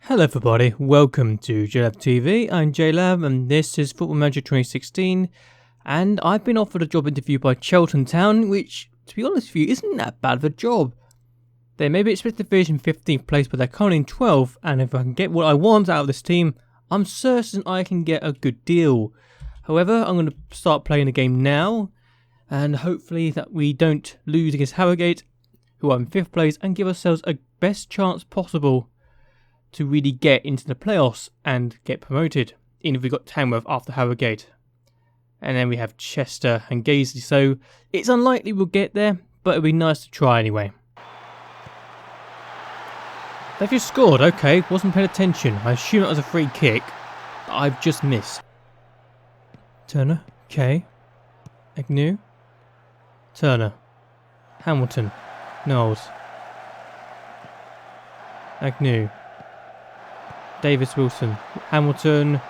Hello everybody, welcome to JLABTV. I'm JLAB and this is Football Manager 2016, and I've been offered a job interview by Cheltenham Town, which, to be honest with you, isn't that bad of a job. They may be expected to finish in 15th place, but they're currently in 12th, and if I can get what I want out of this team, I'm certain I can get a good deal. However, I'm going to start playing the game now, and hopefully that we don't lose against Harrogate, who are in 5th place, and give ourselves a best chance possible to really get into the playoffs and get promoted, even if we got Tamworth after Harrogate. And then we have Chester and Gaisley, so it's unlikely we'll get there, but it'll be nice to try anyway. They've just scored, okay, wasn't paying attention. I assume it was a free kick, but I've just missed. Turner, okay. Agnew, Turner, Hamilton, Knowles, Agnew, Davis Wilson, Hamilton,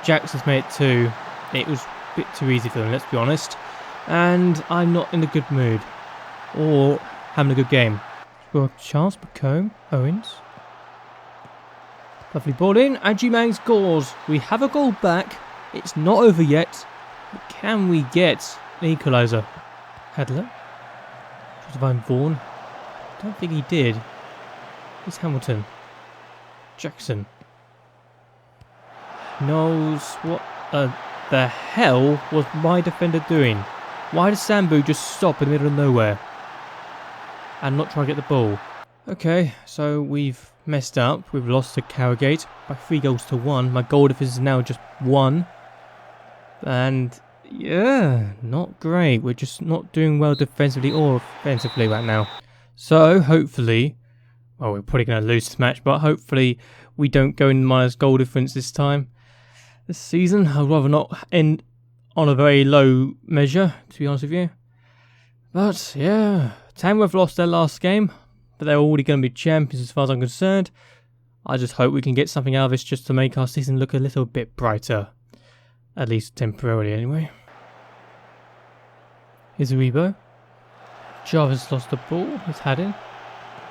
Jackson's made it 2. It was a bit too easy for them, let's be honest. And I'm not in a good mood. Or having a good game. Well, Charles, Bacombe, Owens. Lovely ball in. Ajimang scores. We have a goal back. It's not over yet. But can we get an equaliser? Hadler. Josephine Vaughan. I don't think he did. It's Hamilton. Jackson. Knowles, what the hell was my defender doing? Why did Sambu just stop in the middle of nowhere and not try to get the ball? Okay, so we've messed up. We've lost to Harrogate by 3-1. My goal difference is now just 1. And yeah, not great. We're just not doing well defensively or offensively right now. So hopefully, well, we're probably going to lose this match, but hopefully we don't go in minus goal difference this time. This season, I'd rather not end on a very low measure, to be honest with you. But yeah, Tamworth lost their last game, but they're already going to be champions as far as I'm concerned. I just hope we can get something out of this just to make our season look a little bit brighter. At least temporarily anyway. Here's Rebo. Jarvis lost the ball, he's had it.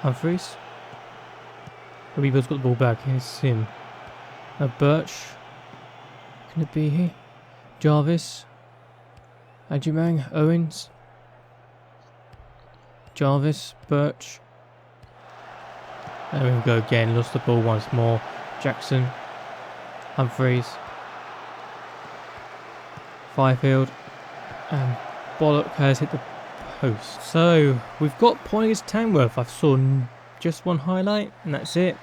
Humphreys. Rebo's got the ball back, here's him. Now Birch. Can it be here? Jarvis. Ajimang. Owens. Jarvis. Birch. There we go again. Lost the ball once more. Jackson. Humphreys. Fifield. And Bollock has hit the post. So we've got point against Tamworth. I saw just one highlight and that's it.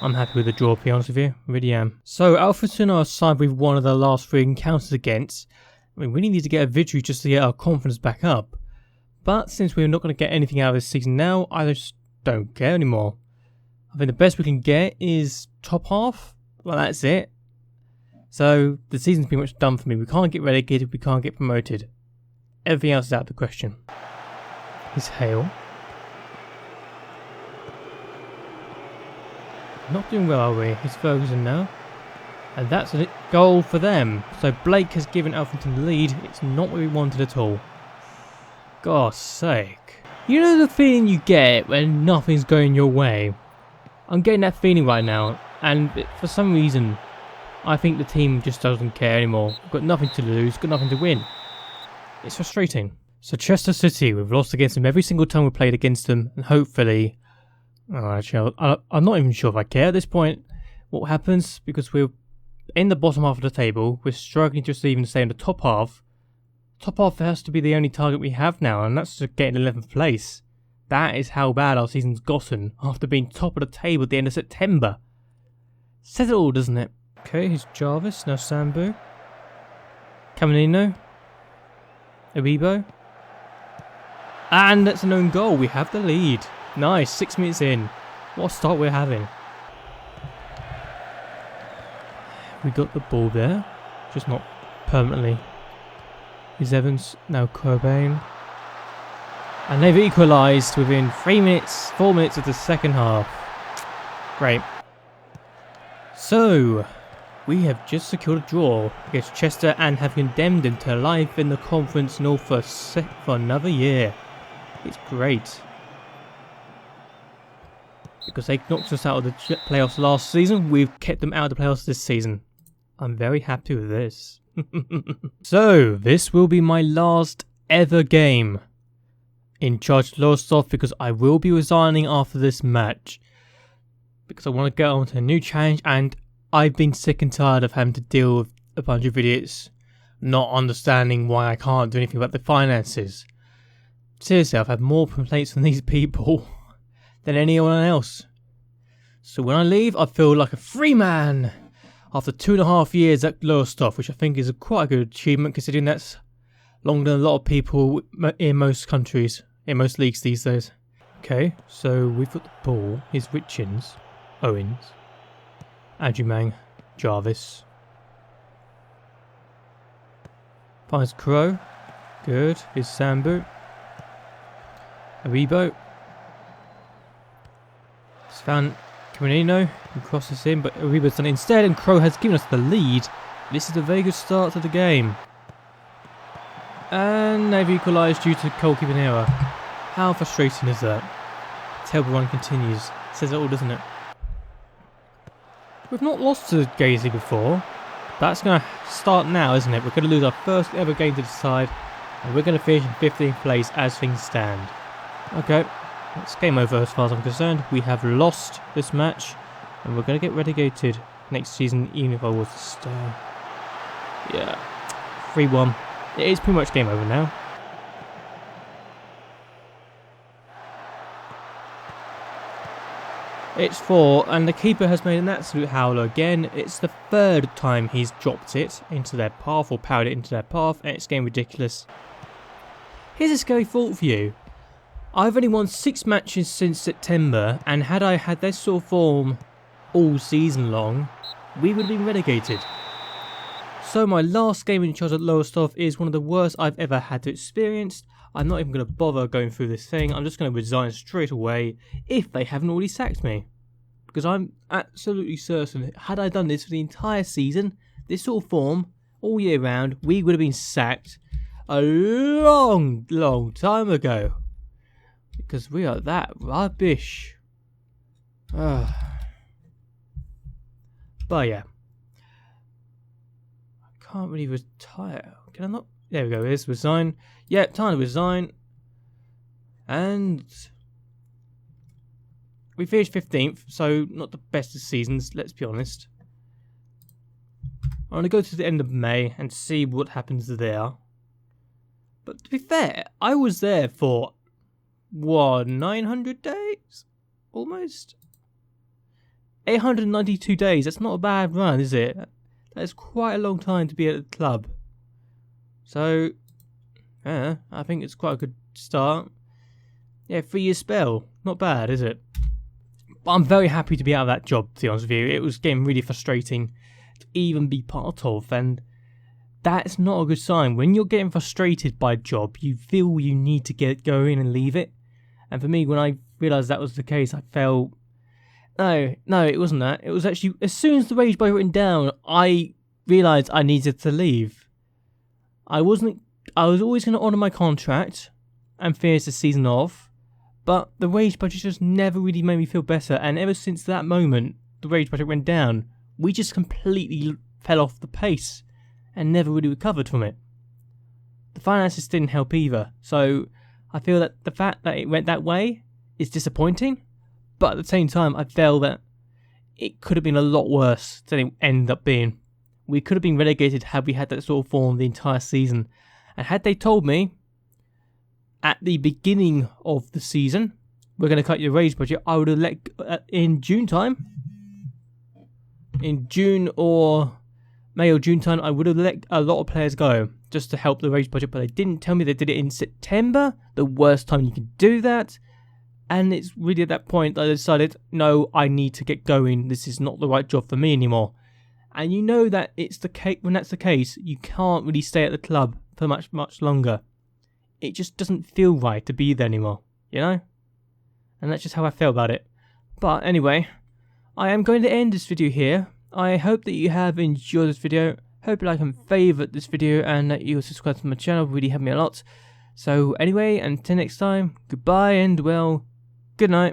I'm happy with the draw, to be honest with you. Really am. So Alfreton are side with one of the last 3 encounters against. I mean, we really need to get a victory just to get our confidence back up. But since we're not going to get anything out of this season now, I just don't care anymore. I think the best we can get is top half. Well, that's it. So the season's pretty much done for me. We can't get relegated, we can't get promoted. Everything else is out of the question. Here's Hale. Not doing well, are we? It's Ferguson now. And that's a goal for them. So Blake has given Alfreton the lead. It's not what we wanted at all. God's sake. You know the feeling you get when nothing's going your way? I'm getting that feeling right now. And for some reason, I think the team just doesn't care anymore. We've got nothing to lose, got nothing to win. It's frustrating. So Chester City, we've lost against them every single time we played against them. And hopefully... Oh, actually, I'm not even sure if I care at this point what happens, because we're in the bottom half of the table. We're struggling just to even stay in the top half. Top half has to be the only target we have now, and that's just getting 11th place. That is how bad our season's gotten after being top of the table at the end of September. Says it all, doesn't it? Okay, here's Jarvis, now Sambu. Caminino. Aribo. And that's an own goal. We have the lead. Nice, 6 minutes in. What a start we're having. We got the ball there, just not permanently. Here's Evans, now Cobain. And they've equalised within 4 minutes of the second half. Great. So, we have just secured a draw against Chester and have condemned them to life in the Conference North for another year. It's great. Because they knocked us out of the playoffs last season, we've kept them out of the playoffs this season. I'm very happy with this. So, this will be my last ever game in charge of Lowestoft, because I will be resigning after this match. Because I want to go on to a new challenge, and I've been sick and tired of having to deal with a bunch of idiots not understanding why I can't do anything about the finances. Seriously, I've had more complaints from these people than anyone else. So when I leave, I feel like a free man after 2.5 years at Lowestoft, which I think is quite a good achievement, considering that's longer than a lot of people in most countries, in most leagues these days. Okay, so we've got the ball. Here's Richins, Owens, Adjumang, Jarvis. Finds Crow. Good. Here's Sambu. Aribo. It's found Caminino, who crosses in, but Aribo's done it instead, and Crow has given us the lead. This is a very good start to the game. And they've equalised due to goalkeeping error. How frustrating is that? Terrible run continues. Says it all, doesn't it? We've not lost to Gaisley before. That's going to start now, isn't it? We're going to lose our first ever game to decide, and we're going to finish in 15th place as things stand. Okay. It's game over as far as I'm concerned. We have lost this match, and we're going to get relegated next season, even if I was to stay. Yeah, 3-1. It is pretty much game over now. It's 4, and the keeper has made an absolute howler again. It's the 3rd time he's dropped it into their path, or powered it into their path, and it's getting ridiculous. Here's a scary thought for you. I've only won 6 matches since September, and had I had this sort of form all season long, we would have been relegated. So my last game in charge at Lowestoft is one of the worst I've ever had to experience. I'm not even going to bother going through this thing. I'm just going to resign straight away if they haven't already sacked me. Because I'm absolutely certain, had I done this for the entire season, this sort of form, all year round, we would have been sacked a long, long time ago. Because we are that rubbish. But yeah. I can't really retire. Can I not? There we go. Here's resign. Yep, time to resign. And we finished 15th, so not the best of seasons, let's be honest. I want to go to the end of May and see what happens there. But to be fair, I was there for, what, 900 days? Almost? 892 days, that's not a bad run, is it? That's quite a long time to be at the club. So, yeah, I think it's quite a good start. Yeah, 3-year spell. Not bad, is it? But I'm very happy to be out of that job, to be honest with you. It was getting really frustrating to even be part of, and that's not a good sign. When you're getting frustrated by a job, you feel you need to get going and leave it. And for me, when I realised that was the case, I felt... No, it wasn't that. It was actually, as soon as the wage bill written down, I realised I needed to leave. I was always going to honour my contract and finish the season off, but the wage budget just never really made me feel better, and ever since that moment, the wage budget went down, we just completely fell off the pace and never really recovered from it. The finances didn't help either, so I feel that the fact that it went that way is disappointing, but at the same time, I felt that it could have been a lot worse than it ended up being. We could have been relegated had we had that sort of form the entire season. And had they told me at the beginning of the season, we're going to cut your wage budget, I would have let, in June time, in June or May or June time, I would have let a lot of players go just to help the wage budget, but they didn't tell me they did it in September, the worst time you can do that. And it's really at that point that I decided, no, I need to get going. This is not the right job for me anymore. And you know that it's the case. When that's the case, you can't really stay at the club for much longer. It just doesn't feel right to be there anymore, you know? And that's just how I feel about it. But anyway, I am going to end this video here. I hope that you have enjoyed this video. Hope you like and favourite this video, and that you subscribe to my channel. Really help me a lot. So anyway, until next time, goodbye and, well, good night.